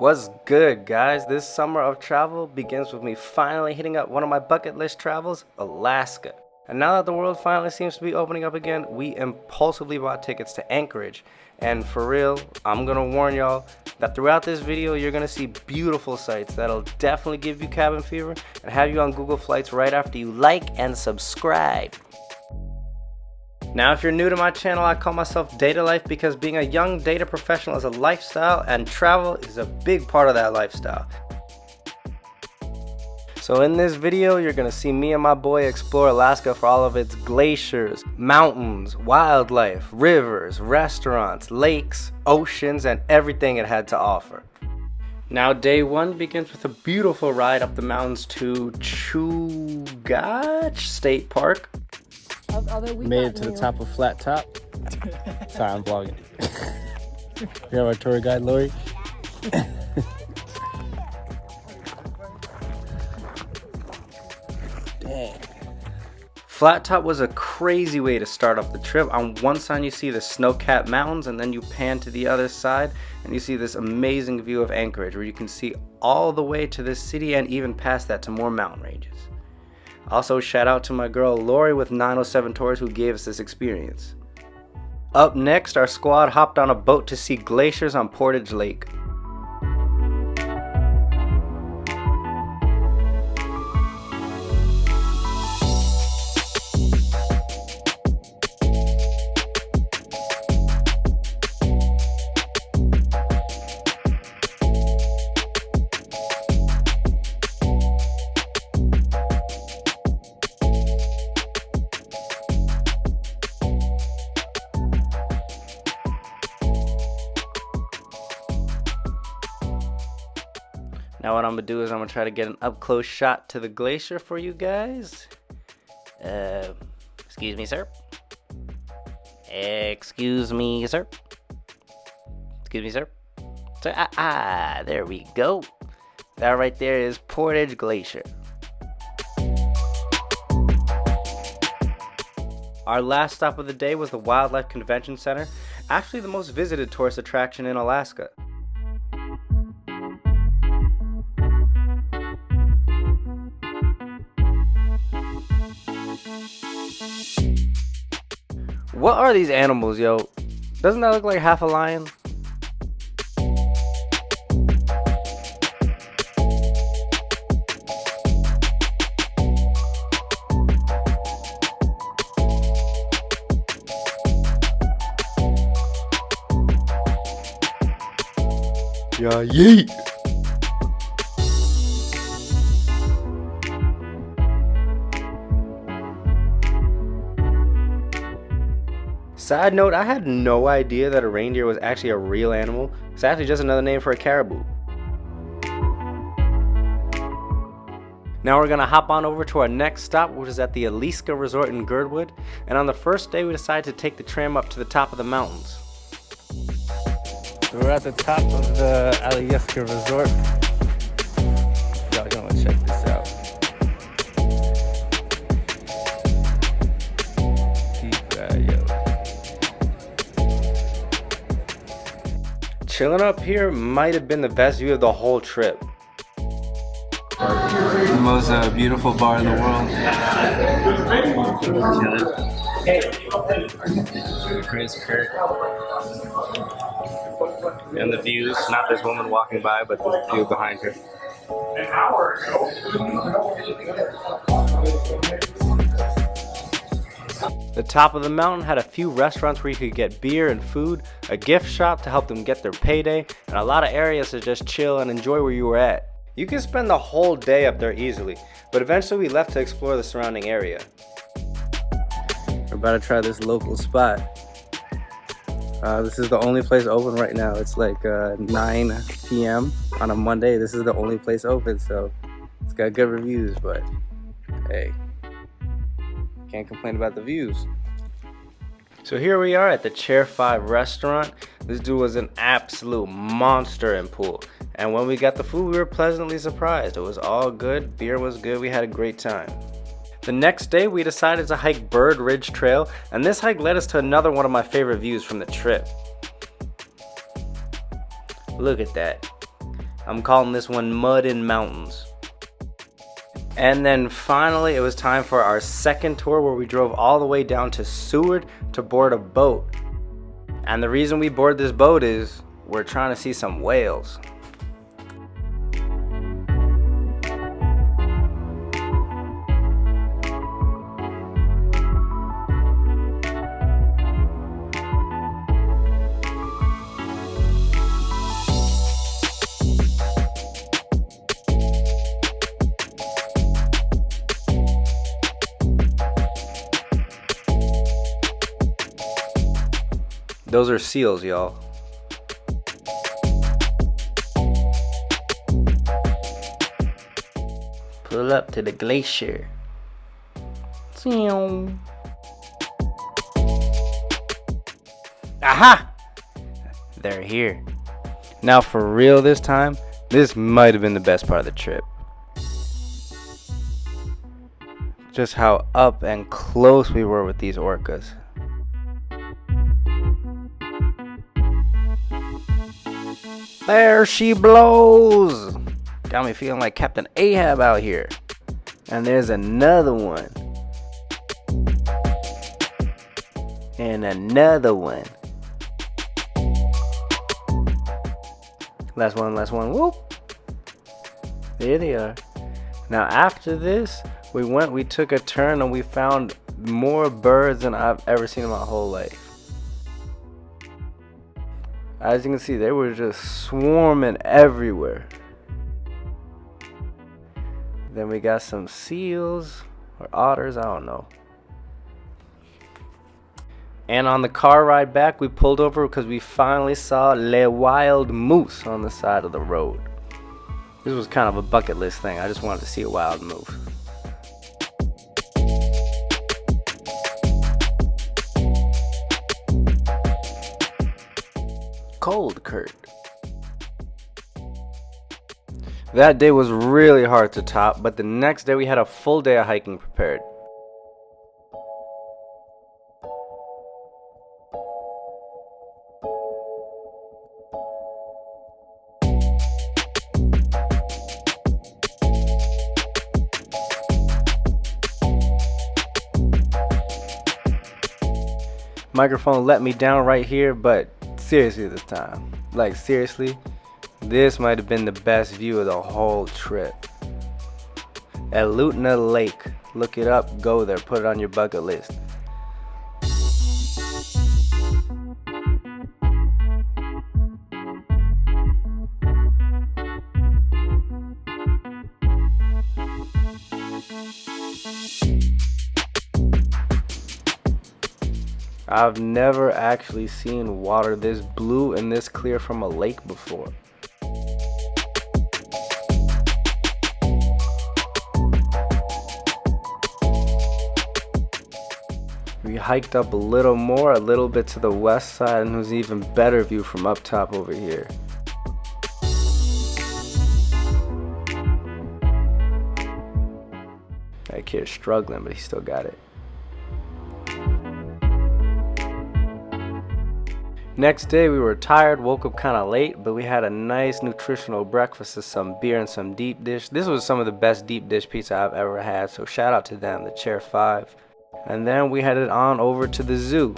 What's good, guys? This summer of travel begins with me finally hitting up one of my bucket list travels, Alaska. And now that the world finally seems to be opening up again, we impulsively bought tickets to Anchorage. And for real, I'm gonna warn y'all that throughout this video, you're gonna see beautiful sights that'll definitely give you cabin fever and have you on Google Flights right after you like and subscribe. Now, if you're new to my channel, I call myself DataLyfe because being a young data professional is a lifestyle and travel is a big part of that lifestyle. So in this video, you're gonna see me and my boy explore Alaska for all of its glaciers, mountains, wildlife, rivers, restaurants, lakes, oceans, and everything it had to offer. Now, day one begins with a beautiful ride up the mountains to Chugach State Park. Made it to the top of Flat Top. Sorry, I'm vlogging. We have our tour guide, Lori. Dang. Flat Top was a crazy way to start off the trip. On one side you see the snow-capped mountains, and then you pan to the other side and you see this amazing view of Anchorage where you can see all the way to the city and even past that to more mountain ranges. Also, shout out to my girl Lori with 907 Tours who gave us this experience. Up next, our squad hopped on a boat to see glaciers on Portage Lake. Now what I'm gonna do is I'm gonna try to get an up close shot to the glacier for you guys. Excuse me, sir. Excuse me, sir. Excuse me, sir. Sir, there we go. That right there is Portage Glacier. Our last stop of the day was the Wildlife Convention Center, actually the most visited tourist attraction in Alaska. What are these animals, yo? Doesn't that look like half a lion? Yeah, yeet! Side note, I had no idea that a reindeer was actually a real animal. It's actually just another name for a caribou. Now we're gonna hop on over to our next stop, which is at the Aliska Resort in Girdwood. And on the first day, we decided to take the tram up to the top of the mountains. We're at the top of the Aleyska Resort. Y'all gonna check this out. Chilling up here might have been the best view of the whole trip. The most beautiful bar in the world. Chris Kirk. And the views, not this woman walking by, but the view behind her. An hour ago. The top of the mountain had a few restaurants where you could get beer and food, a gift shop to help them get their payday, and a lot of areas to just chill and enjoy where you were at. You could spend the whole day up there easily, but eventually we left to explore the surrounding area. We're about to try this local spot. This is the only place open right now. It's like 9 p.m. on a Monday. This is the only place open, so it's got good reviews, but hey, can't complain about the views. So here we are at the Chair 5 restaurant. This dude was an absolute monster in pool. And when we got the food, we were pleasantly surprised. It was all good, beer was good, we had a great time. The next day, we decided to hike Bird Ridge Trail, and this hike led us to another one of my favorite views from the trip. Look at that. I'm calling this one Mud and Mountains. And then finally, it was time for our second tour where we drove all the way down to Seward to board a boat. And the reason we board this boat is we're trying to see some whales. Those are seals, y'all. Pull up to the glacier. Aha! They're here. Now for real this time, this might have been the best part of the trip. Just how up and close we were with these orcas. There she blows! Got me feeling like Captain Ahab out here. And there's another one. And another one. Last one. Whoop! There they are. Now after this, we took a turn and we found more birds than I've ever seen in my whole life. As you can see, they were just swarming everywhere. Then we got some seals or otters, I don't know. And on the car ride back, we pulled over because we finally saw Le Wild Moose on the side of the road. This was kind of a bucket list thing. I just wanted to see a wild moose. Cold Kurt. That day was really hard to top, but the next day we had a full day of hiking prepared. Microphone let me down right here, but seriously this time. Like seriously, this might have been the best view of the whole trip. Aleyska Lake. Look it up, go there, put it on your bucket list. I've never actually seen water this blue and this clear from a lake before. We hiked up a little more, a little bit to the west side, and there's an even better view from up top over here. That kid's struggling, but he still got it. Next day we were tired, woke up kind of late, but we had a nice nutritional breakfast with some beer and some deep dish. This was some of the best deep dish pizza I've ever had, so shout out to them, the Chair 5. And then we headed on over to the zoo.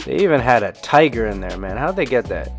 They even had a tiger in there, man. How'd they get that?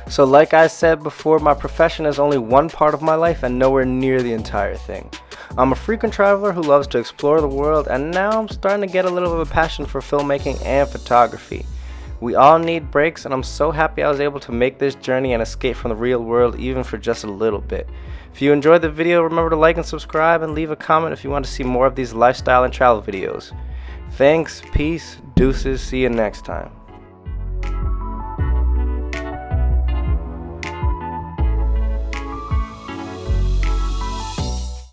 So like I said before, my profession is only one part of my life and nowhere near the entire thing. I'm a frequent traveler who loves to explore the world, and now I'm starting to get a little of a passion for filmmaking and photography. We all need breaks, and I'm so happy I was able to make this journey and escape from the real world even for just a little bit. If you enjoyed the video, remember to like and subscribe and leave a comment if you want to see more of these lifestyle and travel videos. Thanks, peace, deuces, see you next time.